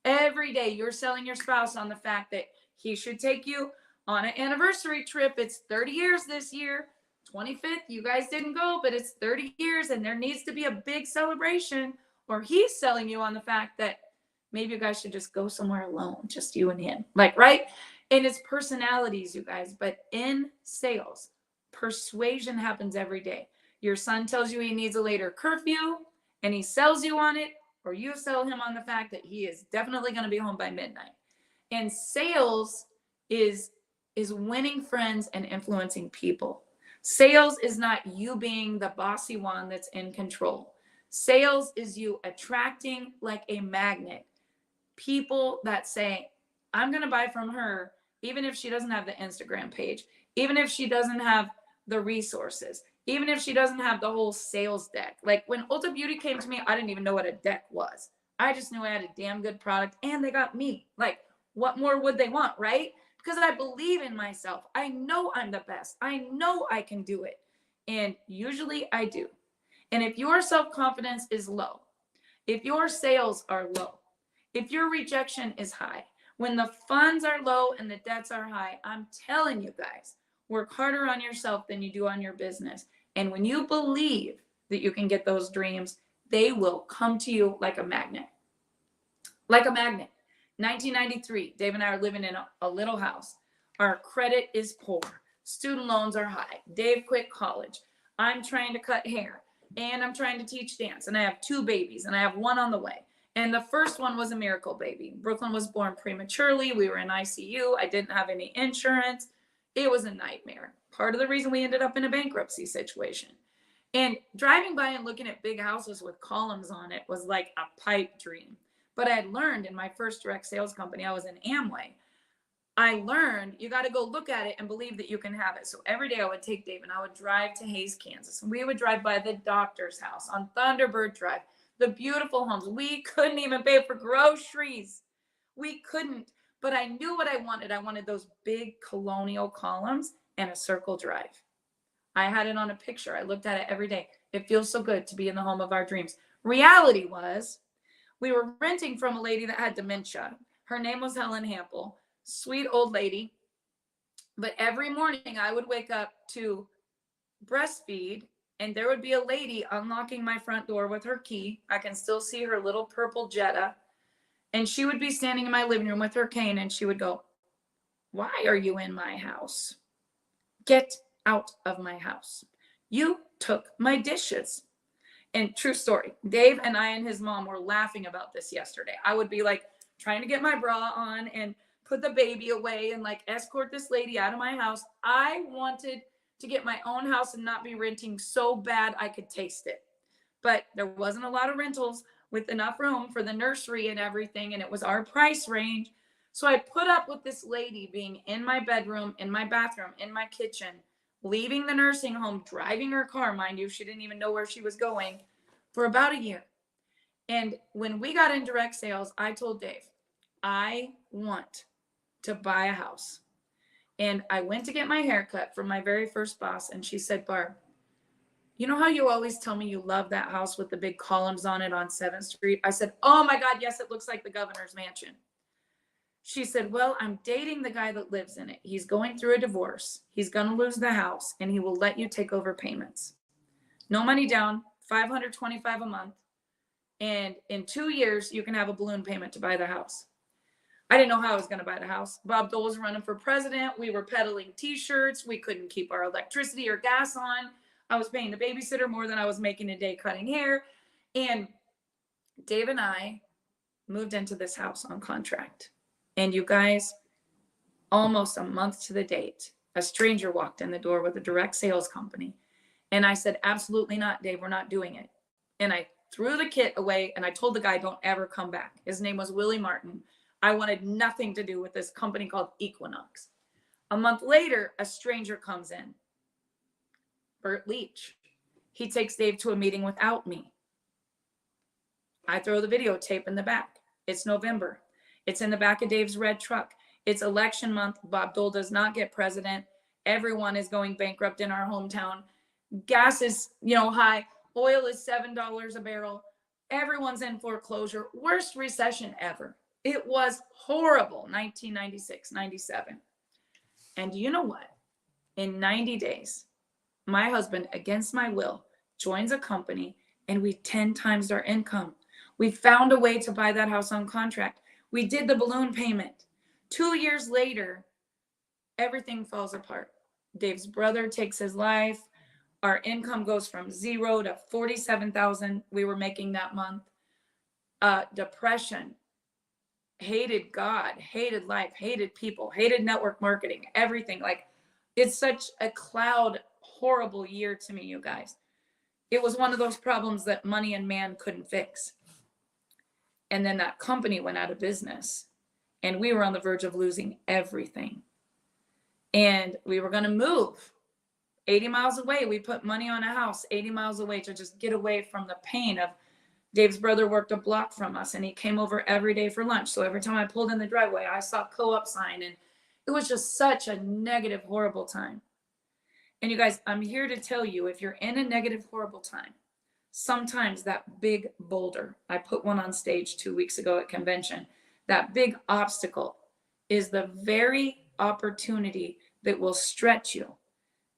[SPEAKER 1] Every day you're selling your spouse on the fact that he should take you on an anniversary trip. It's 30 years this year. 25th, you guys didn't go, but it's 30 years and there needs to be a big celebration. Or he's selling you on the fact that maybe you guys should just go somewhere alone, just you and him. Like, right? And it's personalities, you guys. But in sales, persuasion happens every day. Your son tells you he needs a later curfew and he sells you on it, or you sell him on the fact that he is definitely going to be home by midnight. And sales is winning friends and influencing people. Sales is not you being the bossy one that's in control. Sales is you attracting, like a magnet, people that say, I'm going to buy from her, even if she doesn't have the Instagram page, even if she doesn't have the resources, even if she doesn't have the whole sales deck. Like when Ulta Beauty came to me, I didn't even know what a deck was. I just knew I had a damn good product and they got me. Like, what more would they want, right? Because I believe in myself. I know I'm the best. I know I can do it. And usually I do. And if your self-confidence is low, if your sales are low, if your rejection is high, when the funds are low and the debts are high, I'm telling you guys, work harder on yourself than you do on your business. And when you believe that you can get those dreams, they will come to you like a magnet. Like a magnet. 1993, Dave and I are living in a little house. Our credit is poor. Student loans are high. Dave quit college. I'm trying to cut hair and I'm trying to teach dance. And I have 2 babies and I have 1 on the way. And the first one was a miracle baby. Brooklyn was born prematurely. We were in ICU. I didn't have any insurance. It was a nightmare. Part of the reason we ended up in a bankruptcy situation. And driving by and looking at big houses with columns on it was like a pipe dream. But I had learned in my first direct sales company, I was in Amway. I learned you got to go look at it and believe that you can have it. So every day I would take Dave and I would drive to Hays, Kansas. And we would drive by the doctor's house on Thunderbird Drive, the beautiful homes. We couldn't even pay for groceries. We couldn't. But I knew what I wanted. I wanted those big colonial columns and a circle drive. I had it on a picture. I looked at it every day. It feels so good to be in the home of our dreams. Reality was we were renting from a lady that had dementia. Her name was Helen Hample, sweet old lady. But every morning I would wake up to breastfeed, and there would be a lady unlocking my front door with her key. I can still see her little purple Jetta. And she would be standing in my living room with her cane, and she would go, "Why are you in my house? Get out of my house. You took my dishes." And true story, Dave and I and his mom were laughing about this yesterday. I would be like trying to get my bra on and put the baby away and like escort this lady out of my house. I wanted to get my own house and not be renting so bad I could taste it. But there wasn't a lot of rentals with enough room for the nursery and everything, and it was our price range. So I put up with this lady being in my bedroom, in my bathroom, in my kitchen, leaving the nursing home, driving her car, mind you, she didn't even know where she was going, for about a year. And when we got in direct sales, I told Dave, I want to buy a house. And I went to get my hair cut from my very first boss, and she said, "Barb, you know how you always tell me you love that house with the big columns on it on 7th Street? I said, "Oh my God, yes, it looks like the governor's mansion." She said, "Well, I'm dating the guy that lives in it. He's going through a divorce. He's going to lose the house, and he will let you take over payments. No money down, $525 a month. And in 2 years, you can have a balloon payment to buy the house." I didn't know how I was going to buy the house. Bob Dole was running for president. We were peddling t-shirts. We couldn't keep our electricity or gas on. I was paying the babysitter more than I was making a day cutting hair. And Dave and I moved into this house on contract. And you guys, almost a month to the date, a stranger walked in the door with a direct sales company. And I said, "Absolutely not, Dave. We're not doing it." And I threw the kit away, and I told the guy, "Don't ever come back." His name was Willie Martin. I wanted nothing to do with this company called Equinox. A month later, a stranger comes in, Bert Leach. He takes Dave to a meeting without me. I throw the videotape in the back. It's November. It's in the back of Dave's red truck. It's election month. Bob Dole does not get president. Everyone is going bankrupt in our hometown. Gas is, high. Oil is $7 a barrel. Everyone's in foreclosure. Worst recession ever. It was horrible, 1996, 97. And you know what? In 90 days, my husband, against my will, joins a company, and we 10 times our income. We found a way to buy that house on contract. We did the balloon payment. 2 years later, everything falls apart. Dave's brother takes his life. Our income goes from 0 to 47,000 we were making that month. Depression. Hated God, hated life, hated people, hated network marketing, everything. Like, it's such a cloud, horrible year to me, you guys. It was one of those problems that money and man couldn't fix. And then that company went out of business, and we were on the verge of losing everything. And we were going to move 80 miles away. We put money on a house 80 miles away to just get away from the pain of Dave's brother worked a block from us, and he came over every day for lunch. So every time I pulled in the driveway, I saw co-op sign, and it was just such a negative, horrible time. And you guys, I'm here to tell you, if you're in a negative, horrible time, sometimes that big boulder, I put one on stage 2 weeks ago at convention, that big obstacle is the very opportunity that will stretch you,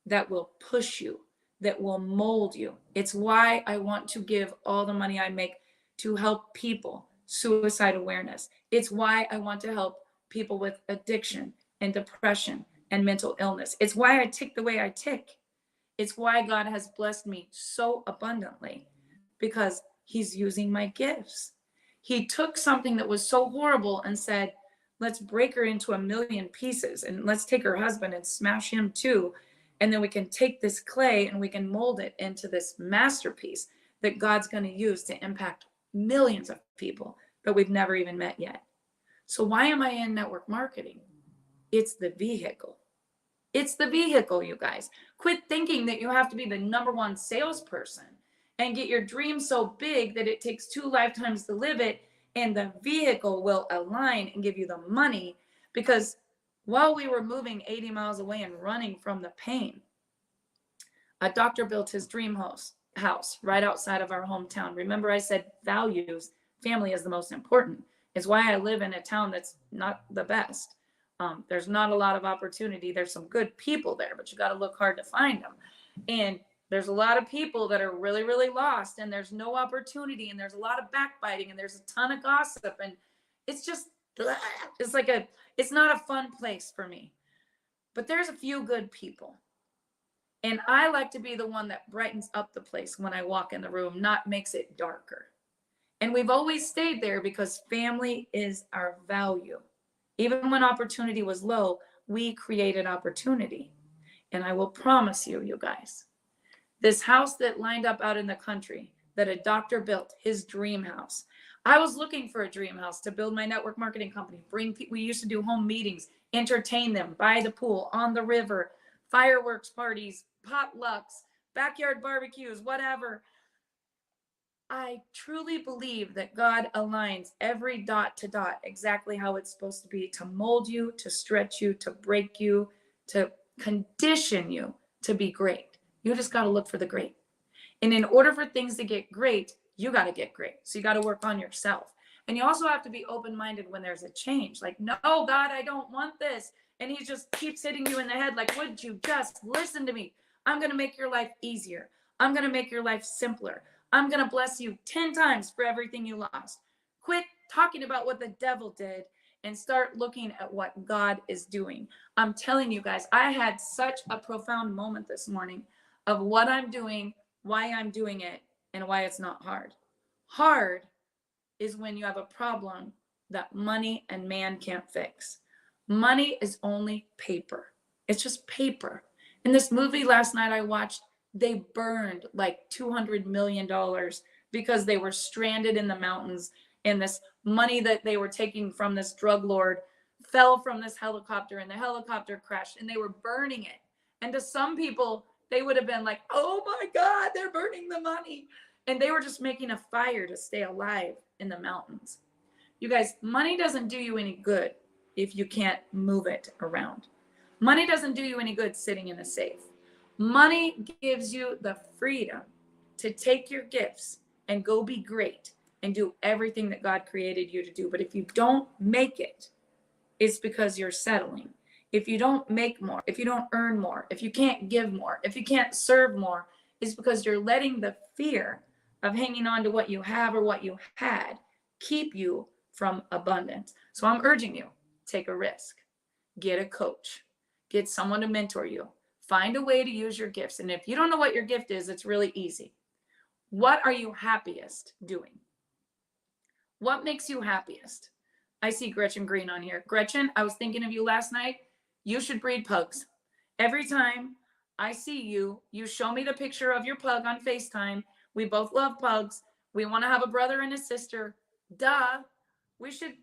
[SPEAKER 1] that will push you, that will mold you. It's why I want to give all the money I make to help people, suicide awareness. It's why I want to help people with addiction and depression and mental illness. It's why I tick the way I tick. It's why God has blessed me so abundantly, because he's using my gifts. He took something that was so horrible and said, let's break her into a million pieces, and let's take her husband and smash him too. And then we can take this clay and we can mold it into this masterpiece that God's going to use to impact millions of people that we've never even met yet. So why am I in network marketing? It's the vehicle. It's the vehicle, you guys. Quit thinking that you have to be the #1 salesperson and get your dream so big that it takes 2 lifetimes to live it, and the vehicle will align and give you the money. Because while we were moving 80 miles away and running from the pain, A doctor built his dream house right outside of our hometown. Remember, I said values, family is the most important. Is why I live in a town that's not the best. There's not a lot of opportunity. There's some good people there, but you got to look hard to find them. And there's a lot of people that are really, really lost, and there's no opportunity, and there's a lot of backbiting, and there's a ton of gossip, and it's just, it's like it's not a fun place for me. But there's a few good people. And I like to be the one that brightens up the place when I walk in the room, not makes it darker. And we've always stayed there because family is our value. Even when opportunity was low, we created opportunity. And I will promise you, you guys, this house that lined up out in the country that a doctor built, his dream house. I was looking for a dream house to build my network marketing company. We used to do home meetings, entertain them by the pool, on the river, fireworks parties, potlucks, backyard barbecues, whatever. I truly believe that God aligns every dot to dot exactly how it's supposed to be, to mold you, to stretch you, to break you, to condition you to be great. You just got to look for the great. And in order for things to get great, you got to get great. So you got to work on yourself. And you also have to be open-minded when there's a change. Like, no, God, I don't want this. And he just keeps hitting you in the head like, would you just listen to me? I'm going to make your life easier. I'm going to make your life simpler. I'm going to bless you 10 times for everything you lost. Quit talking about what the devil did and start looking at what God is doing. I'm telling you guys, I had such a profound moment this morning of what I'm doing, why I'm doing it, and why it's not hard. Hard is when you have a problem that money and man can't fix. Money is only paper. It's just paper. In this movie last night I watched, they burned like $200 million because they were stranded in the mountains, and this money that they were taking from this drug lord fell from this helicopter, and the helicopter crashed, and they were burning it. And to some people, they would have been like, oh my God, they're burning the money. And they were just making a fire to stay alive in the mountains. You guys, money doesn't do you any good if you can't move it around. Money doesn't do you any good sitting in a safe. Money gives you the freedom to take your gifts and go be great and do everything that God created you to do. But if you don't make it, it's because you're settling. If you don't make more, if you don't earn more, if you can't give more, if you can't serve more, it's because you're letting the fear of hanging on to what you have or what you had keep you from abundance. So I'm urging you, take a risk, get a coach, get someone to mentor you, find a way to use your gifts. And if you don't know what your gift is, it's really easy. What are you happiest doing? What makes you happiest? I see Gretchen Green on here. Gretchen, I was thinking of you last night. You should breed pugs. Every time I see you, you show me the picture of your pug on FaceTime. We both love pugs. We want to have a brother and a sister. Duh. We should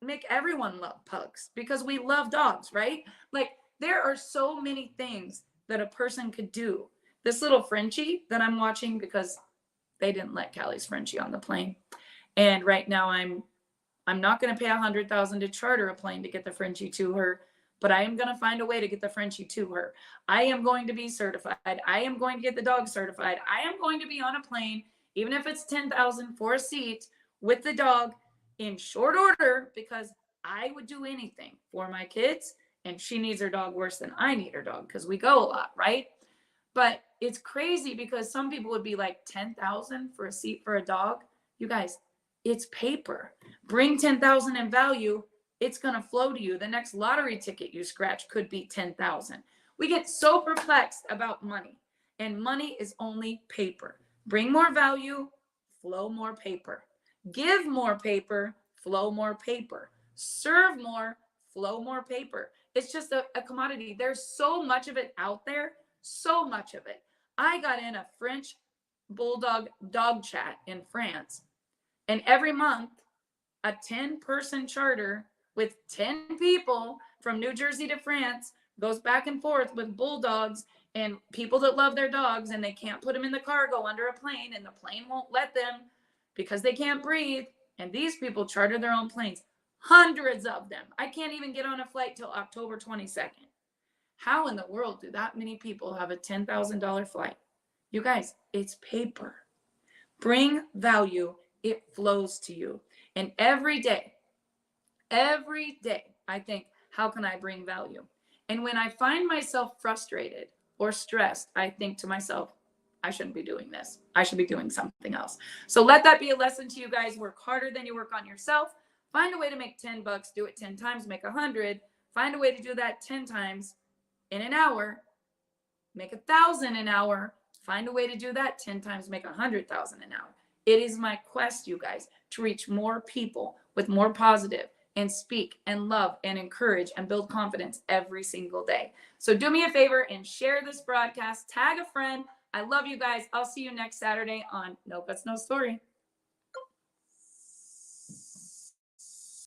[SPEAKER 1] make everyone love pugs because we love dogs, right? Like, there are so many things that a person could do. This little Frenchie that I'm watching, because they didn't let Callie's Frenchie on the plane. And right now I'm not going to pay $100,000 to charter a plane to get the Frenchie to her, but I am going to find a way to get the Frenchie to her. I am going to be certified. I am going to get the dog certified. I am going to be on a plane, even if it's $10,000 for a seat with the dog in short order, because I would do anything for my kids, and she needs her dog worse than I need her dog because we go a lot, right? But it's crazy because some people would be like $10,000 for a seat for a dog. You guys, it's paper. Bring $10,000 in value, it's going to flow to you. The next lottery ticket you scratch could be $10,000. We get so perplexed about money, and money is only paper. Bring more value, flow more paper. Give more paper, flow more paper. Serve more, flow more paper. It's just a commodity. There's so much of it out there, so much of it. I got in a French bulldog dog chat in France, and every month, a 10-person charter with 10 people from New Jersey to France goes back and forth with bulldogs and people that love their dogs, and they can't put them in the cargo under a plane, and the plane won't let them because they can't breathe. And these people charter their own planes, hundreds of them. I can't even get on a flight till October 22nd. How in the world do that many people have a $10,000 flight? You guys, it's paper. Bring value, it flows to you. And every day, I think, how can I bring value? And when I find myself frustrated or stressed, I think to myself, I shouldn't be doing this. I should be doing something else. So let that be a lesson to you guys. Work harder than you work on yourself. Find a way to make $10, do it 10 times, make 100. Find a way to do that 10 times in an hour, make 1,000 an hour. Find a way to do that 10 times, make 100,000 an hour. It is my quest, you guys, to reach more people with more positive and speak and love and encourage and build confidence every single day. So do me a favor and share this broadcast, tag a friend. I love you guys. I'll see you next Saturday on No Guts, No Story.